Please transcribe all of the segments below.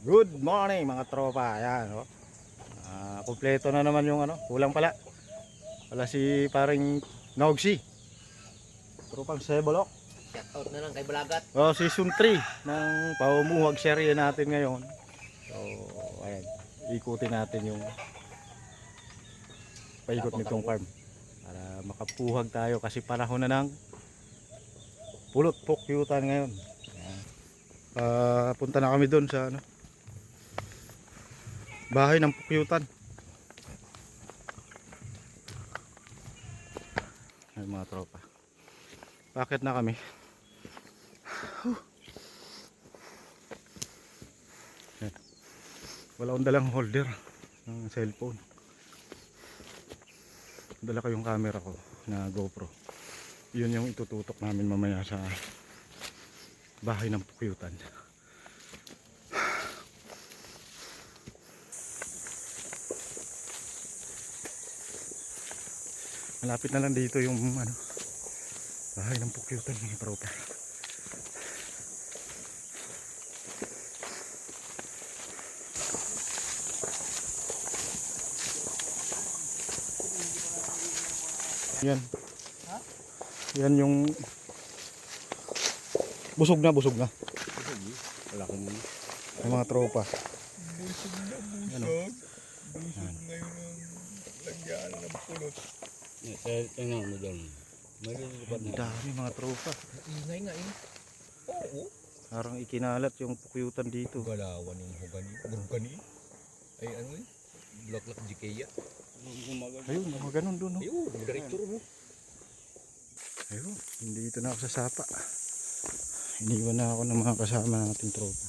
Good morning mga tropa. Ayan, oh. Kompleto na naman yung ano. Kulang pala. Wala si paring Nogsi. Tropang Sebolok. Shoutout na lang kay Balagat. Oh, season 3 ng Pamumuhag serye natin ngayon. So, ayan. Ikutin natin yung paikot nitong farm. Para makapuhag tayo kasi panahon na ng pulot pukyutan ngayon. Ayan. Punta na kami doon sa ano, bahay ng pukyutan. Ay mga tropa, bakit na kami? Wala akong dalang holder ng cellphone. Dala ko yung camera ko na GoPro. Yun yung itututok namin mamaya sa bahay ng pukyutan. Malapit na lang dito yung ano, bahay ng pukyutan mga tropa. Yan. Yan yung busog na. Wala kang Yung mga tropa. Busog na busog. Ano? Busog ngayon ang lagyan ng pulot. tingnan mo doon. May lilipad Ang na. dami mga tropa. Ingay nga eh. Oo. Parang ikinalat yung pukyutan dito. Galawan yung hugani. Ay ano eh. Bulaklak jikeya. Ayun, mga ganun doon. No? Ayun, direktor mo. Ayun, hindi dito na ako sa sapa. Iniwan na ako ng mga kasama nating tropa.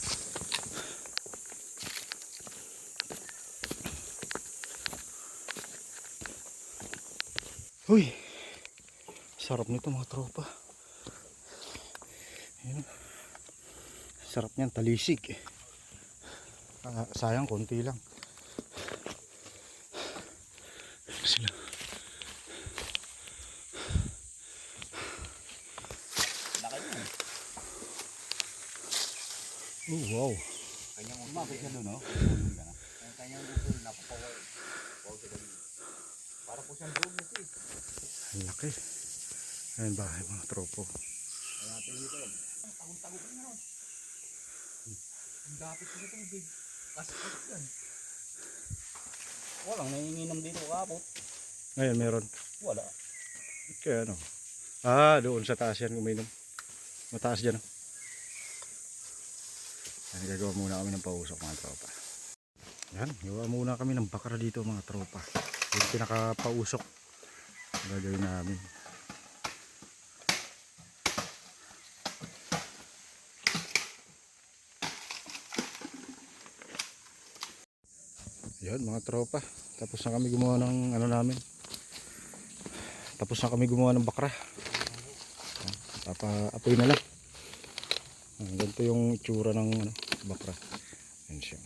Uy, sarap nito mga tropa. Ayun. Sarap niyan, talisik. Sayang, konti lang. Sila. Wow. Kanyang umabot siya doon, no? Ang kanyang utol, napapower. Para po siyang drone nito eh. Ang laki. Ayan bahay mga tropo. Kaya natin dito yan. Ang tago-tago ko na ron. Ang dapit ko nitong big. Kasi yan. Walang nanginginom dito kapot. Ngayon meron. Wala. Kaya ano. Doon sa taas yan uminom. Mataas dyan. Yan, gagawa muna kami ng pausok mga tropa. Yan, gawa muna kami ng bakra dito mga tropa. Yung pinaka-pausok gagawin namin. Yan mga tropa, tapos na kami gumawa ng ano namin. Tapos na kami gumawa ng bakra. Papa-apoy na lang. Ganito yung itsura ng ano, bakra. Yan siya.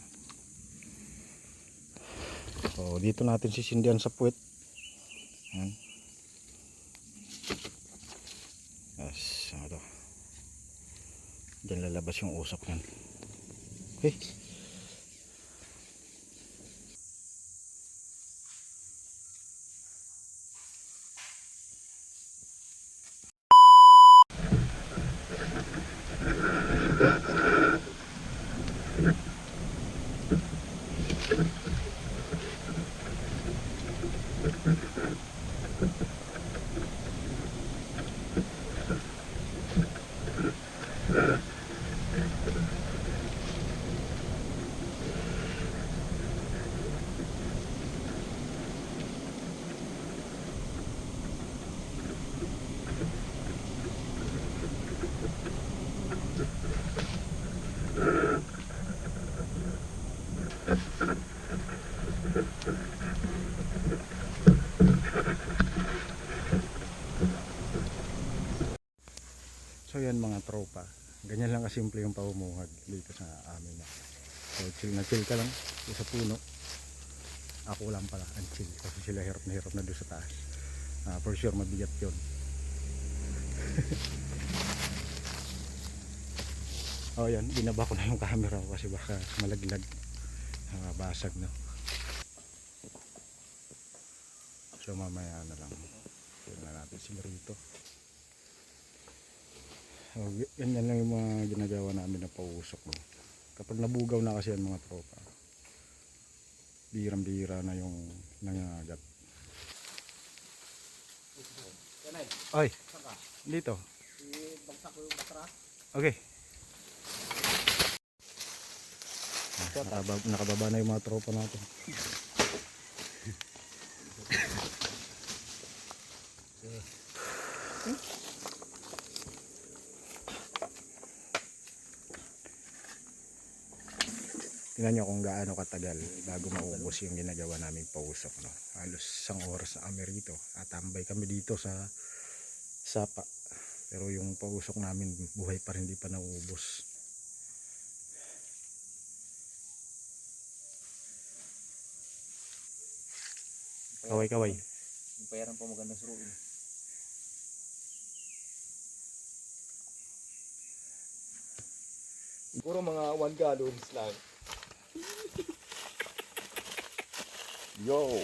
So dito natin sisindihan sa puwet. Yan. Yes, ano to. Diyan lalabas yung usok yan. Okay. So yan mga tropa, ganyan lang kasimple yung pamumuhag dito sa amin. So chill na chill ka lang sa puno. Ako lang pala ang chill kasi sila hirap na doon sa taas. For sure mabigat yun. Oh yan, binaba ko na yung camera ko kasi baka malaglag. Basag no. So mamaya na lang. Tingnan natin sila rito. Oh, ganyan lang yung mga ginagawa namin na pausok no. Kapag nabugaw na kasi ang mga tropa, birang-bira na yung nangangagat. Yanay, Ay, saka. dito. Bagsak ko yung batra. Okay. Nakababa na yung mga tropa natin. Tingnan nyo kung gaano katagal bago maubos yung ginagawa naming pausok. No? Halos 1 oras na kami rito. At tambay kami dito sa sapa. Pero yung pausok namin buhay pa rin, hindi pa nauubos. Kaway-kaway. Yung payaran pa magandang suruin. Siguro mga 1 gallons lang. Yo!